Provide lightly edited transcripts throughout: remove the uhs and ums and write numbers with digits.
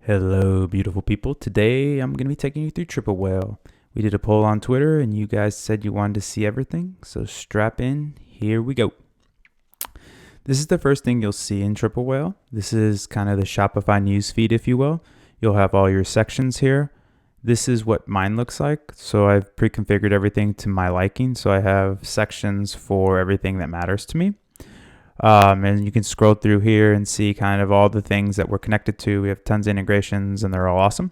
Hello, beautiful people. Today I'm going to be taking you through Triple Whale. We did a poll on Twitter and you guys said you wanted to see everything, so strap in. Here we go. This is the first thing you'll see in Triple Whale. This is kind of the Shopify newsfeed, if you will. You'll have all your sections here. This is what mine looks like. So I've pre-configured everything to my liking. So I have sections for everything that matters to me. And you can scroll through here and see kind of all the things that we're connected to. We have tons of integrations and they're all awesome.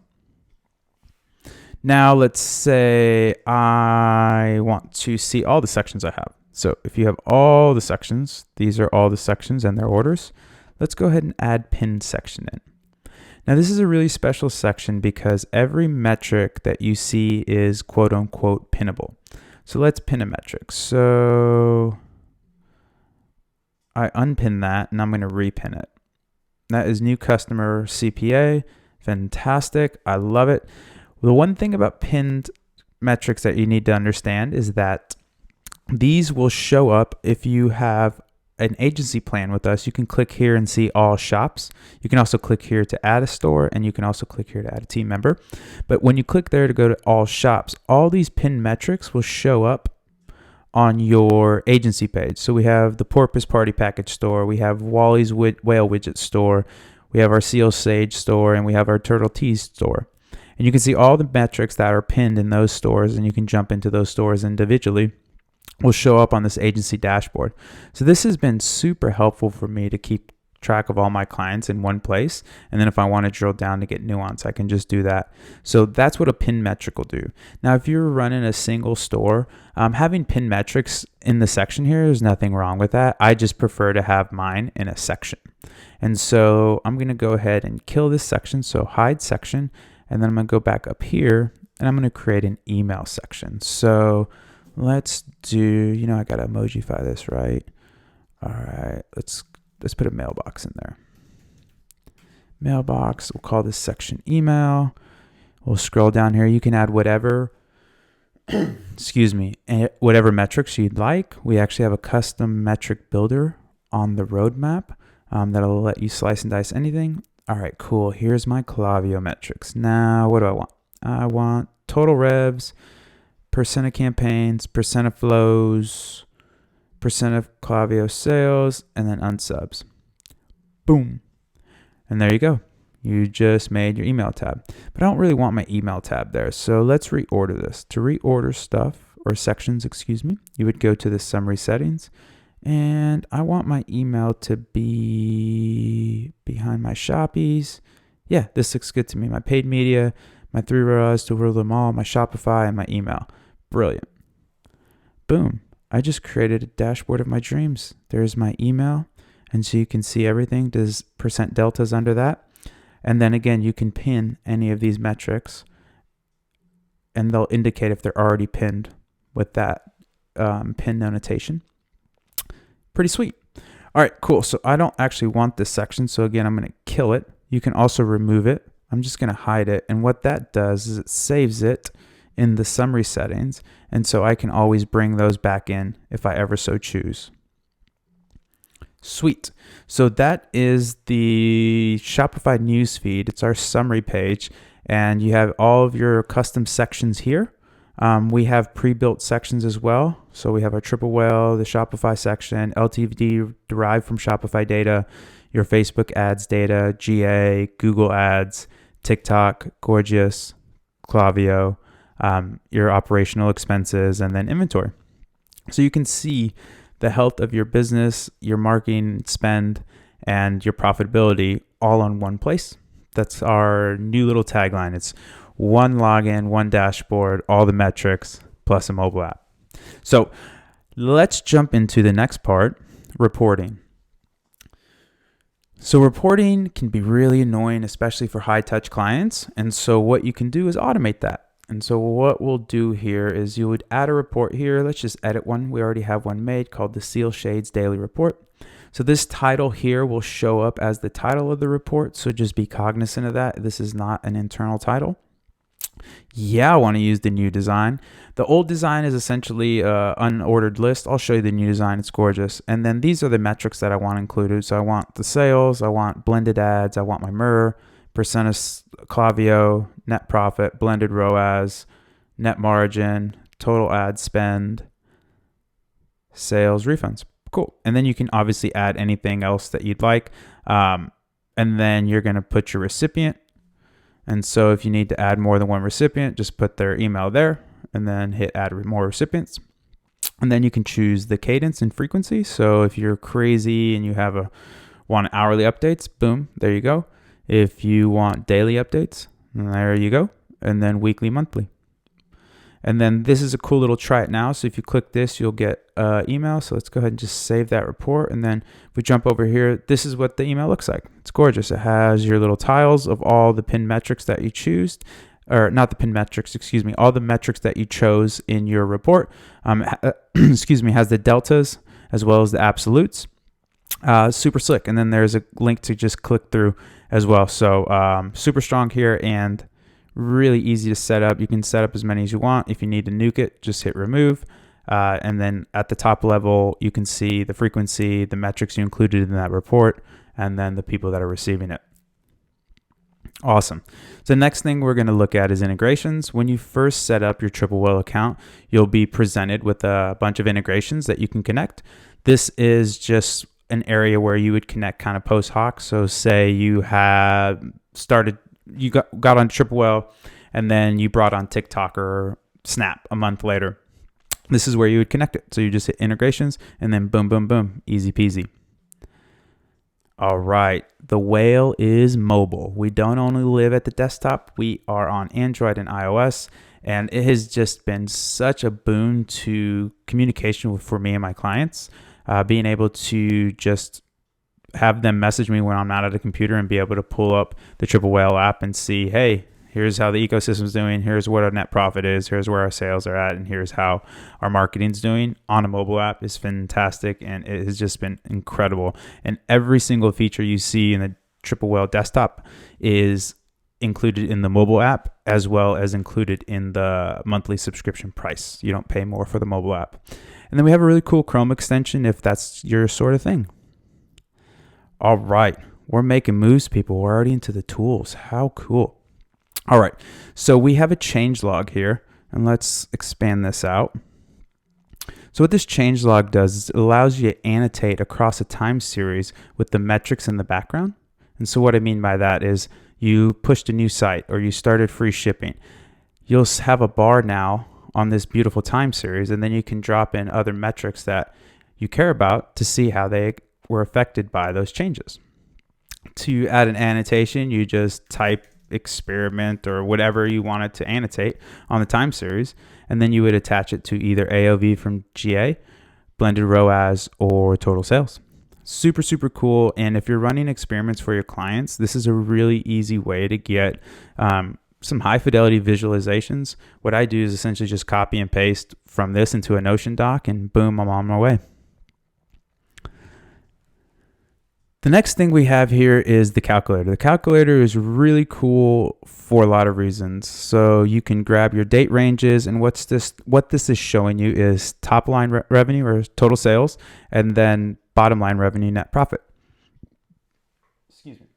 Now let's say I want to see all the sections I have. So if you have all the sections, these are all the sections and their orders. Let's go ahead and add pinned section in. Now this is a really special section because every metric that you see is quote unquote pinnable. So let's pin a metric. So I unpin that and I'm going to repin it. That is new customer CPA. Fantastic. I love it. The one thing about pinned metrics that you need to understand is that these will show up if you have an agency plan with us. You can click here and see all shops. You can also click here to add a store, and you can also click here to add a team member. But when you click there to go to all shops, all these pinned metrics will show up on your agency page. So we have the Porpoise Party Package store, we have Wally's Whale Widget store, we have our Seal Sage store, and we have our Turtle Teas store. And you can see all the metrics that are pinned in those stores, and you can jump into those stores individually. Will show up on this agency dashboard. So this has been super helpful for me to keep track of all my clients in one place. And then if I want to drill down to get nuance, I can just do that. So that's what a pin metric will do. Now, if you're running a single store, having pin metrics in the section here, there's nothing wrong with that. I just prefer to have mine in a section. And so I'm going to go ahead and kill this section. So hide section. And then I'm going to go back up here and I'm going to create an email section. So let's do, I got to emojify this, right? All right, let's put a mailbox in there. Mailbox, we'll call this section email. We'll scroll down here. You can add whatever, whatever metrics you'd like. We actually have a custom metric builder on the roadmap that'll let you slice and dice anything. All right, cool. Here's my Klaviyo metrics. Now, what do I want? I want total revs, percent of campaigns, percent of flows, percent of Klaviyo sales, and then unsubs. Boom. And there you go. You just made your email tab. But I don't really want my email tab there. So let's reorder this. To reorder stuff or sections, you would go to the summary settings. And I want my email to be behind my Shoppies. Yeah, this looks good to me. My paid media, my 3 rows to rule them all, my Shopify, and my email. Brilliant. Boom. I just created a dashboard of my dreams. There's my email. And so you can see everything. Does percent deltas under that. And then again, you can pin any of these metrics and they'll indicate if they're already pinned with that pin notation. Pretty sweet. All right, cool. So I don't actually want this section. So again, I'm going to kill it. You can also remove it. I'm just going to hide it. And what that does is it saves it in the summary settings. And so I can always bring those back in if I ever so choose. Sweet. So that is the Shopify newsfeed. It's our summary page. And you have all of your custom sections here. We have pre-built sections as well. So we have our Triple Whale, the Shopify section, LTV derived from Shopify data, your Facebook ads data, GA, Google ads, TikTok, Gorgeous, Klaviyo, your operational expenses, and then inventory. So you can see the health of your business, your marketing spend, and your profitability all on one place. That's our new little tagline. It's one login, one dashboard, all the metrics, plus a mobile app. So let's jump into the next part, reporting. So reporting can be really annoying, especially for high-touch clients. And so what you can do is automate that. And so what we'll do here is you would add a report here. Let's just edit one. We already have one made called the Seal Shades Daily Report. So this title here will show up as the title of the report. So just be cognizant of that. This is not an internal title. Yeah, I want to use the new design. The old design is essentially an unordered list. I'll show you the new design. It's gorgeous. And then these are the metrics that I want included. So I want the sales. I want blended ads. I want my mirror, percent of Klaviyo, net profit, blended ROAS, net margin, total ad spend, sales, refunds. Cool. And then you can obviously add anything else that you'd like. And then you're going to put your recipient. And so if you need to add more than one recipient, just put their email there and then hit add more recipients. And then you can choose the cadence and frequency. So if you're crazy and you want hourly updates, boom, there you go. If you want daily updates, there you go. And then weekly, monthly. And then this is a cool little try it now. So if you click this, you'll get email. So let's go ahead and just save that report. And then if we jump over here, this is what the email looks like. It's gorgeous. It has your little tiles of all the pin metrics that you choose, or not the pin metrics, excuse me, all the metrics that you chose in your report. Excuse me, has the deltas as well as the absolutes. Super slick. And then there's a link to just click through as well. So super strong here and really easy to set up. You can set up as many as you want. If you need to nuke it, just hit remove. And then at the top level, you can see the frequency, the metrics you included in that report, and then the people that are receiving it. Awesome. So the next thing we're going to look at is integrations. When you first set up your Triple Whale account, you'll be presented with a bunch of integrations that you can connect. This is just an area where you would connect kind of post hoc. So say you have started, you got on Triple Whale and then you brought on TikTok or Snap a month later. This is where you would connect it. So you just hit integrations and then boom, boom, boom, easy peasy. All right, the Whale is mobile. We don't only live at the desktop, we are on Android and iOS, and it has just been such a boon to communication for me and my clients, being able to just have them message me when I'm not at a computer and be able to pull up the Triple Whale app and see, hey, here's how the ecosystem's doing, here's what our net profit is, here's where our sales are at, and here's how our marketing's doing on a mobile app is fantastic, and it has just been incredible. And every single feature you see in the Triple Whale desktop is included in the mobile app as well as included in the monthly subscription price. You don't pay more for the mobile app. And then we have a really cool Chrome extension if that's your sort of thing. All right, we're making moves, people. We're already into the tools. How cool. All right, so we have a change log here, and let's expand this out. So what this change log does is it allows you to annotate across a time series with the metrics in the background. And so what I mean by that is you pushed a new site or you started free shipping. You'll have a bar now on this beautiful time series, and then you can drop in other metrics that you care about to see how they were affected by those changes. To add an annotation, you just type experiment or whatever you wanted to annotate on the time series, and then you would attach it to either AOV from GA, blended ROAS, or total sales. Super, super cool. And if you're running experiments for your clients, this is a really easy way to get some high fidelity visualizations. What I do is essentially just copy and paste from this into a Notion doc, and boom, I'm on my way. The next thing we have here is the calculator. The calculator is really cool for a lot of reasons. So you can grab your date ranges, and what this is showing you is top line revenue or total sales, and then bottom line revenue, net profit. Excuse me.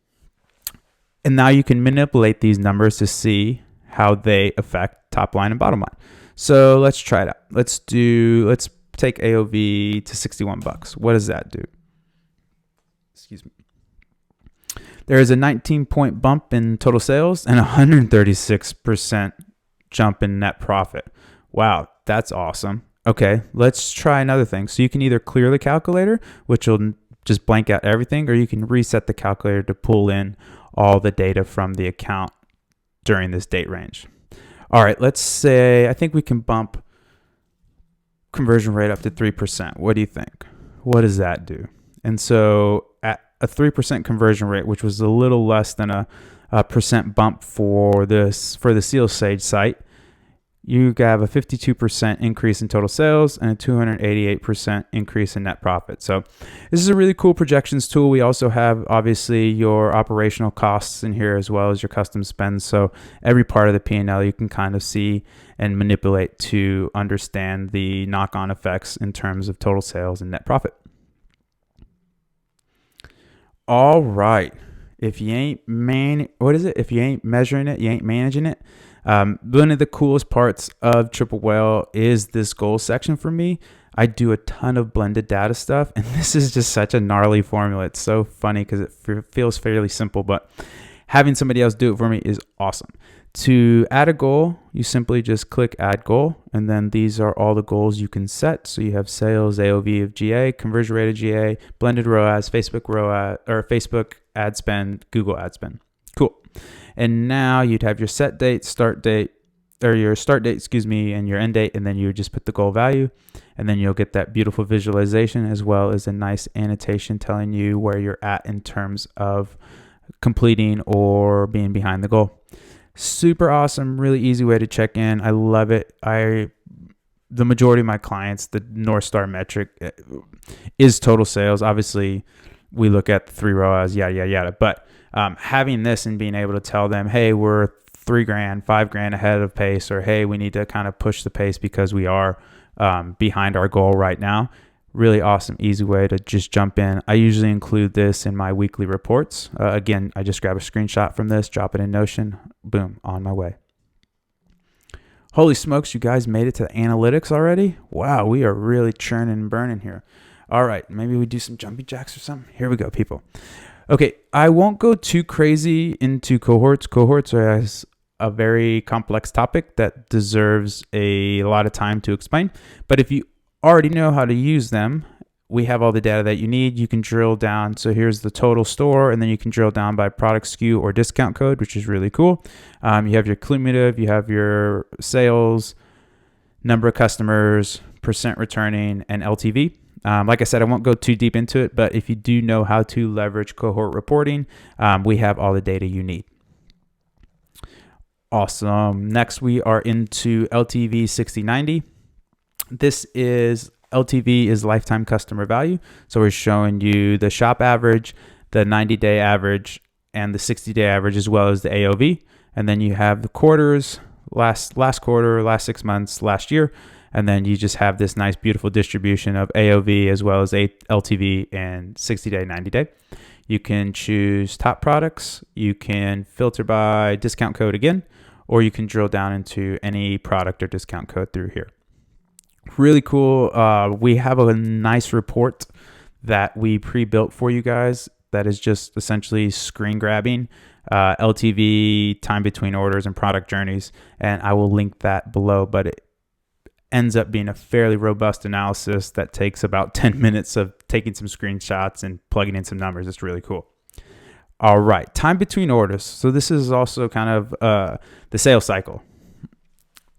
And now you can manipulate these numbers to see how they affect top line and bottom line. So let's try it out. Let's take AOV to $61. What does that do? Excuse me. There is a 19-point bump in total sales and 136% jump in net profit. Wow, that's awesome. Okay, let's try another thing. So you can either clear the calculator, which will just blank out everything, or you can reset the calculator to pull in all the data from the account during this date range. All right, let's say, I think we can bump conversion rate up to 3%. What do you think? What does that do? And so at a 3% conversion rate, which was a little less than a percent bump for the Seal Sage site, you have a 52% increase in total sales and a 288% increase in net profit. So this is a really cool projections tool. We also have obviously your operational costs in here as well as your custom spend. So every part of the P&L you can kind of see and manipulate to understand the knock-on effects in terms of total sales and net profit. All right. If you ain't If you ain't measuring it, you ain't managing it. One of the coolest parts of Triple Whale is this goal section for me. I do a ton of blended data stuff, and this is just such a gnarly formula. It's so funny because it feels fairly simple, but having somebody else do it for me is awesome. To add a goal, you simply just click add goal, and then these are all the goals you can set. So you have sales, AOV of GA, conversion rate of GA, blended ROAS, Facebook ROAS, or Facebook ad spend, Google ad spend. Cool. And now you'd have your set date, your start date, and your end date, and then you would just put the goal value, and then you'll get that beautiful visualization as well as a nice annotation telling you where you're at in terms of completing or being behind the goal. Super awesome, really easy way to check in. I love it. The majority of my clients, the North Star metric is total sales. Obviously, we look at the 3 ROAS, yada. But having this and being able to tell them, hey, we're $3,000, $5,000 ahead of pace, or hey, we need to kind of push the pace because we are behind our goal right now. Really awesome, easy way to just jump in. I usually include this in my weekly reports. Again, I just grab a screenshot from this, drop it in Notion, boom, on my way. Holy smokes, you guys made it to the analytics already? Wow, we are really churning and burning here. All right, maybe we do some jumping jacks or something. Here we go, people. Okay, I won't go too crazy into cohorts. Cohorts are a very complex topic that deserves a lot of time to explain. But if you already know how to use them, we have all the data that you need. You can drill down. So here's the total store, and then you can drill down by product SKU or discount code, which is really cool. You have your cumulative, you have your sales, number of customers, percent returning, and LTV. Like I said, I won't go too deep into it, but if you do know how to leverage cohort reporting, we have all the data you need. Awesome. Next, we are into LTV 60/90. This is LTV is lifetime customer value. So we're showing you the shop average, the 90-day average, and the 60-day average, as well as the AOV. And then you have the quarters, last quarter, last 6 months, last year. And then you just have this nice, beautiful distribution of AOV as well as LTV and 60-day, 90-day. You can choose top products. You can filter by discount code again, or you can drill down into any product or discount code through here. Really cool. We have a nice report that we pre-built for you guys that is just essentially screen grabbing LTV, time between orders, and product journeys. And I will link that below, but it ends up being a fairly robust analysis that takes about 10 minutes of taking some screenshots and plugging in some numbers. It's really cool. All right, time between orders. So this is also kind of the sales cycle.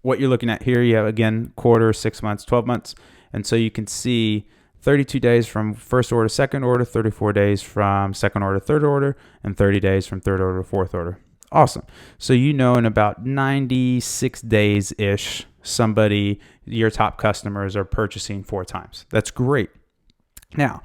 What you're looking at here, you have, again, quarter, 6 months, 12 months. And so you can see 32 days from first order, second order, 34 days from second order, third order, and 30 days from third order to fourth order. Awesome. So you know in about 96 days-ish, your top customers are purchasing 4 times. That's great. Now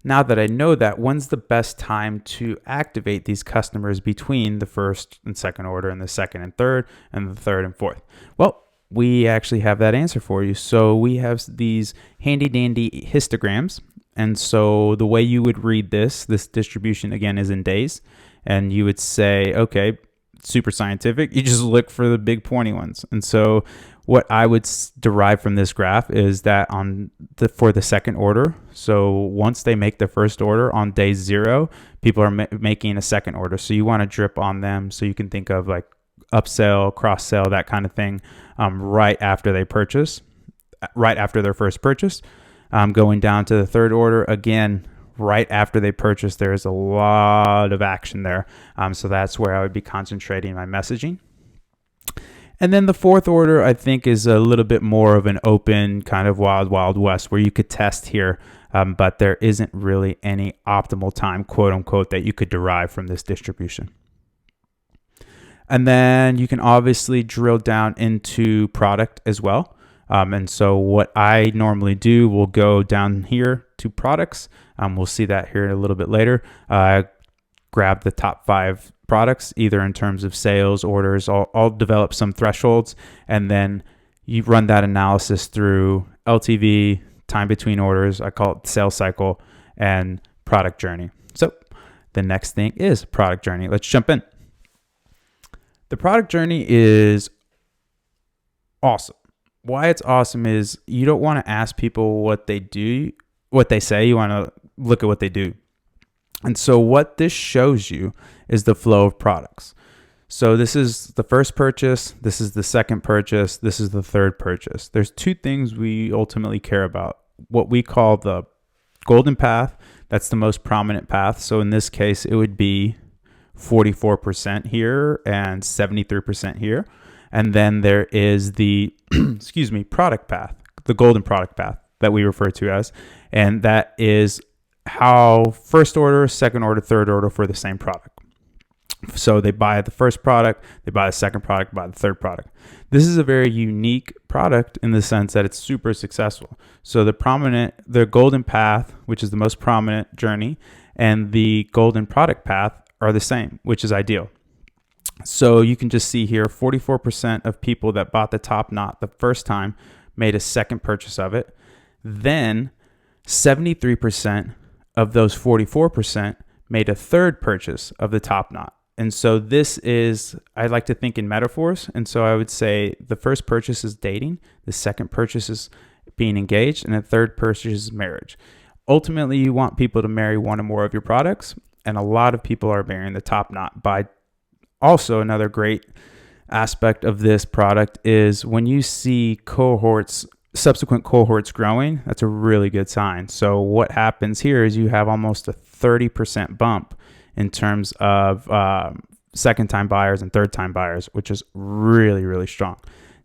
that I know that, when's the best time to activate these customers between the first and second order and the second and third and the third and fourth? Well, we actually have that answer for you. So we have these handy dandy histograms. And so the way you would read this distribution again is in days. And you would say, okay, super scientific. You just look for the big pointy ones. And so what I would derive from this graph is that for the second order, so once they make the first order on day 0, people are making a second order. So you want to drip on them. So you can think of like upsell, cross sell, that kind of thing, right after they purchase, right after their first purchase. Going down to the third order, again, right after they purchase, there's a lot of action there. So that's where I would be concentrating my messaging. And then the fourth order, I think, is a little bit more of an open kind of wild, wild west where you could test here, but there isn't really any optimal time, quote unquote, that you could derive from this distribution. And then you can obviously drill down into product as well. And so what I normally do, we'll go down here to products. We'll see that here a little bit later. Grab the top 5 products, either in terms of sales, orders. I'll develop some thresholds, and then you run that analysis through LTV, time between orders, I call it sales cycle, and product journey. So the next thing is product journey. Let's jump in. The product journey is awesome. Why it's awesome is you don't want to ask people what they do, what they say. You want to look at what they do. And so what this shows you is the flow of products. So this is the first purchase, this is the second purchase, this is the third purchase. There's two things we ultimately care about. What we call the golden path, that's the most prominent path. So in this case, it would be 44% here and 73% here. And then there is the, product path, the golden product path that we refer to as, and that is how first order, second order, third order for the same product. So they buy the first product, they buy the second product, buy the third product. This is a very unique product in the sense that it's super successful. So the golden path, which is the most prominent journey, and the golden product path are the same, which is ideal. So you can just see here, 44% of people that bought the top knot the first time made a second purchase of it. Then 73% of those 44% made a third purchase of the top knot. And so this is, I like to think in metaphors. And so I would say the first purchase is dating, the second purchase is being engaged, and the third purchase is marriage. Ultimately, you want people to marry one or more of your products. And a lot of people are marrying the top knot. By also, another great aspect of this product is when you see subsequent cohorts growing, that's a really good sign. So what happens here is you have almost a 30% bump in terms of second-time buyers and third-time buyers, which is really, really strong.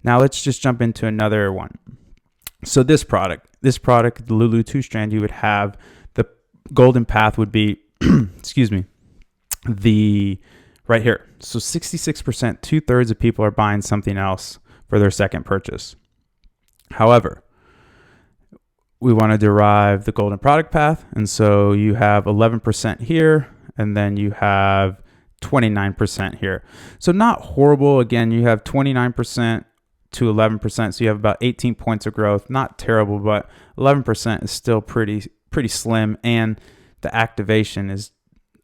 Now let's just jump into another one. So this product, the Lulu 2-strand, you would have the golden path would be, right here. So 66%, 2/3 of people are buying something else for their second purchase. However, we want to derive the golden product path. And so you have 11% here, and then you have 29% here. So not horrible. Again, you have 29% to 11%. So you have about 18 points of growth. Not terrible, but 11% is still pretty slim. And the activation is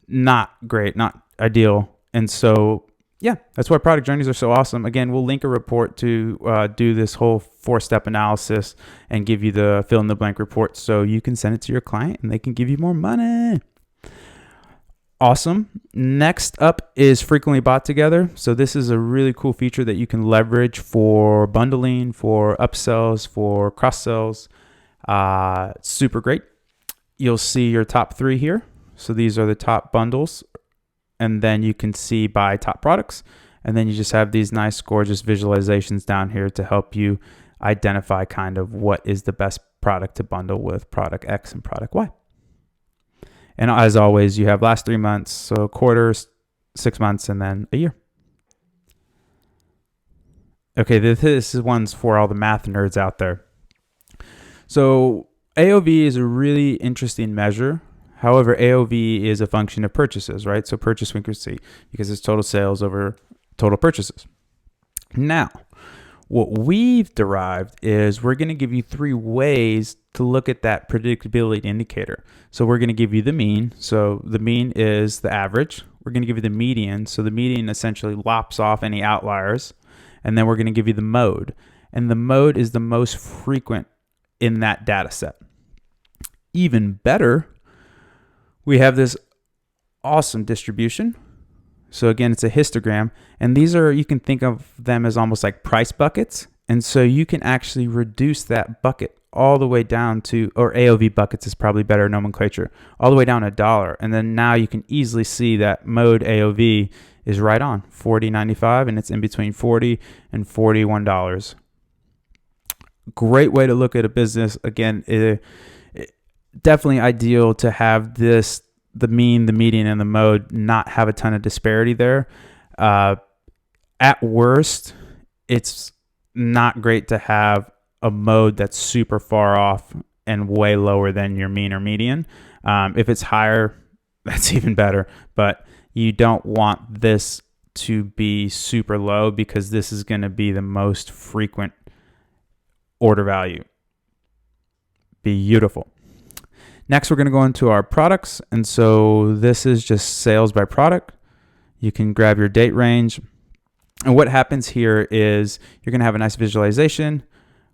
not great, not ideal. And so, yeah, that's why product journeys are so awesome. Again, we'll link a report to do this whole 4-step analysis and give you the fill in the blank report so you can send it to your client and they can give you more money. Awesome. Next up is frequently bought together. So this is a really cool feature that you can leverage for bundling, for upsells, for cross sells. Super great. You'll see your top 3 here. So these are the top bundles. And then you can see by top products. And then you just have these nice, gorgeous visualizations down here to help you identify kind of what is the best product to bundle with product X and product Y. And as always, you have last 3 months, so quarters, 6 months, and then a year. Okay, this is one's for all the math nerds out there. So AOV is a really interesting measure. However, AOV is a function of purchases, right? So purchase frequency, because it's total sales over total purchases. Now, what we've derived is we're going to give you 3 ways to look at that predictability indicator. So we're going to give you the mean. So the mean is the average. We're going to give you the median. So the median essentially lops off any outliers. And then we're going to give you the mode. And the mode is the most frequent in that data set. Even better, we have this awesome distribution. So again, it's a histogram, and these are, you can think of them as almost like price buckets. And so you can actually reduce that bucket all the way down to, or AOV buckets is probably better nomenclature, all the way down to $1. And then now you can easily see that mode AOV is right on $40.95, and it's in between $40 and $41. Great way to look at a business. Again, definitely ideal to have this, the mean, the median, and the mode not have a ton of disparity there. At worst, it's not great to have a mode that's super far off and way lower than your mean or median. If it's higher, that's even better. But you don't want this to be super low because this is going to be the most frequent order value. Beautiful. Next, we're going to go into our products. And so this is just sales by product. You can grab your date range. And what happens here is you're going to have a nice visualization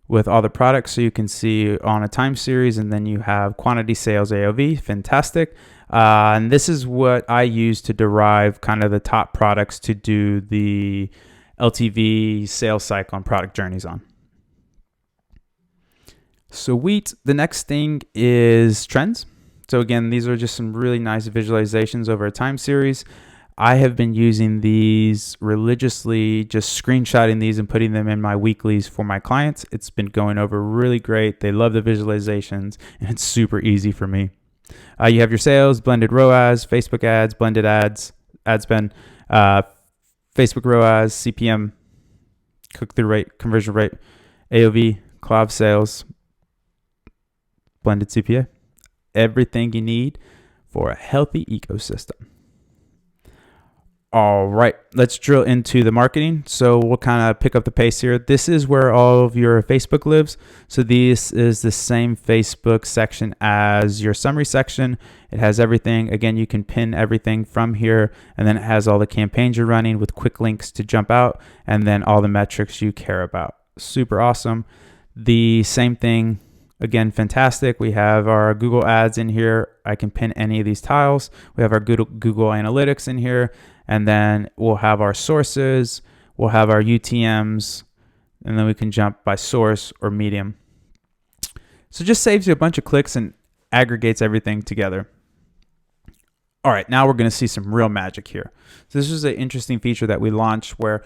with all the products, so you can see on a time series, and then you have quantity, sales, AOV. Fantastic. And this is what I use to derive kind of the top products to do the LTV sales cycle and product journeys on. Sweet. The next thing is trends. So again, these are just some really nice visualizations over a time series. I have been using these religiously, just screenshotting these and putting them in my weeklies for my clients. It's been going over really great. They love the visualizations, and it's super easy for me. You have your sales, blended ROAS, Facebook ads, blended ads, ad spend, Facebook ROAS, CPM, click-through rate, conversion rate, AOV, Klav sales, blended CPA. Everything you need for a healthy ecosystem. All right, let's drill into the marketing. So we'll kind of pick up the pace here. This is where all of your Facebook lives. So this is the same Facebook section as your summary section. It has everything. Again, you can pin everything from here, and then it has all the campaigns you're running with quick links to jump out, and then all the metrics you care about. Super awesome. The same thing, again, fantastic. We have our Google ads in here. I can pin any of these tiles. We have our Google Analytics in here. And then we'll have our sources, we'll have our UTMs, and then we can jump by source or medium. So it just saves you a bunch of clicks and aggregates everything together. All right, now we're going to see some real magic here. So this is an interesting feature that we launched where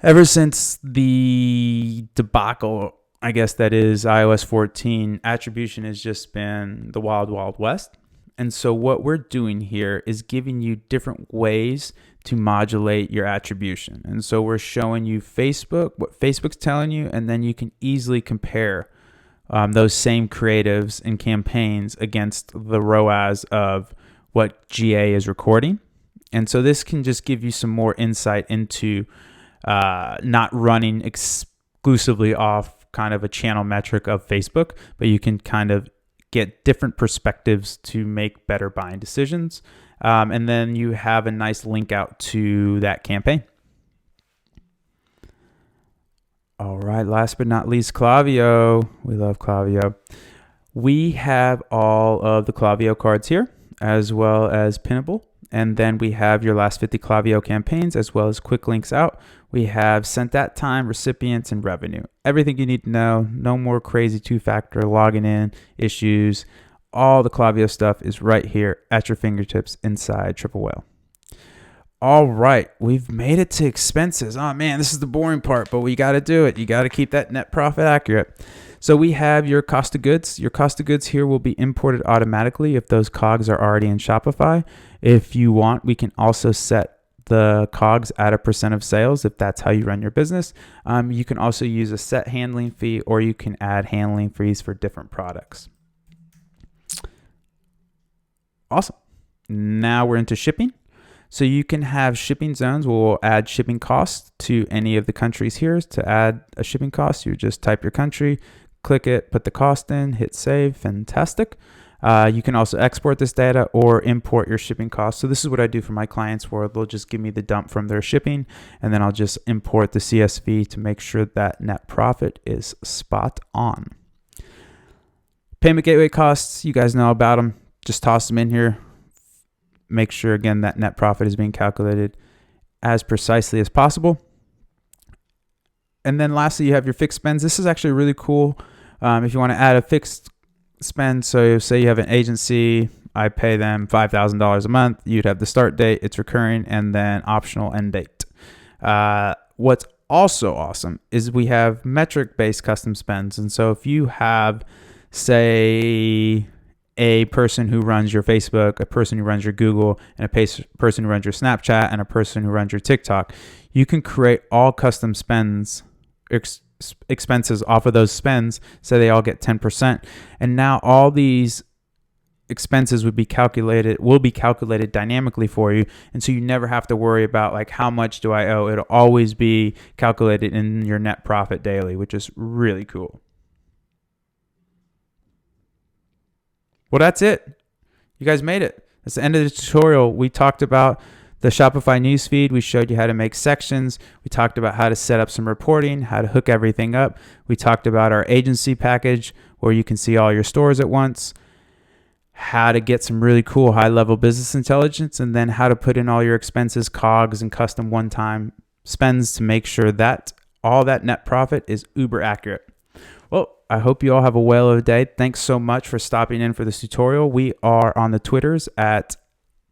ever since the debacle, I guess that is iOS 14, attribution has just been the wild, wild west. And so what we're doing here is giving you different ways to modulate your attribution. And so we're showing you Facebook, what Facebook's telling you, and then you can easily compare those same creatives and campaigns against the ROAS of what GA is recording. And so this can just give you some more insight into not running exclusively off kind of a channel metric of Facebook, but you can kind of get different perspectives to make better buying decisions. And then you have a nice link out to that campaign. All right, last but not least, Klaviyo. We love Klaviyo. We have all of the Klaviyo cards here, as well as Pinnable. And then we have your last 50 Klaviyo campaigns, as well as quick links out. We have sent at time, recipients, and revenue. Everything you need to know. No more crazy two-factor logging in issues. All the Klaviyo stuff is right here at your fingertips inside Triple Whale. All right, we've made it to expenses. Oh man, this is the boring part, but we got to do it. You got to keep that net profit accurate. So we have your cost of goods. Your cost of goods here will be imported automatically if those COGS are already in Shopify. If you want, we can also set the COGS at a % of sales if that's how you run your business. You can also use a set handling fee, or you can add handling fees for different products. Awesome. Now we're into shipping. So you can have shipping zones. We'll add shipping costs to any of the countries here. To add a shipping cost, you just type your country, click it, put the cost in, hit save. Fantastic. You can also export this data or import your shipping costs. So this is what I do for my clients, where they'll just give me the dump from their shipping, and then I'll just import the CSV to make sure that net profit is spot on. Payment gateway costs, you guys know about them. Just toss them in here. Make sure, again, that net profit is being calculated as precisely as possible. And then lastly, you have your fixed spends. This is actually really cool if you want to add a fixed spend. So say you have an agency, I pay them $5,000 a month. You'd have the start date, it's recurring, and then optional end date. What's also awesome is we have metric-based custom spends. And so if you have, say, a person who runs your Facebook, a person who runs your Google, and a person who runs your Snapchat, and a person who runs your TikTok, you can create all custom spends, expenses off of those spends, so they all get 10%. And now all these expenses will be calculated dynamically for you. And so you never have to worry about like, how much do I owe? It'll always be calculated in your net profit daily, which is really cool. Well, that's it. You guys made it. That's the end of the tutorial. We talked about the Shopify newsfeed. We showed you how to make sections. We talked about how to set up some reporting, how to hook everything up. We talked about our agency package where you can see all your stores at once, how to get some really cool high-level business intelligence, and then how to put in all your expenses, COGS, and custom one-time spends to make sure that all that net profit is uber accurate. Well, I hope you all have a whale of a day. Thanks so much for stopping in for this tutorial. We are on the Twitters at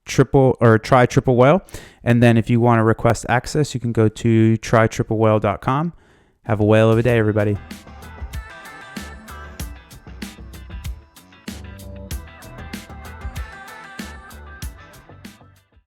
try triple whale. And then if you want to request access, you can go to trytriplewhale.com. Have a whale of a day, everybody.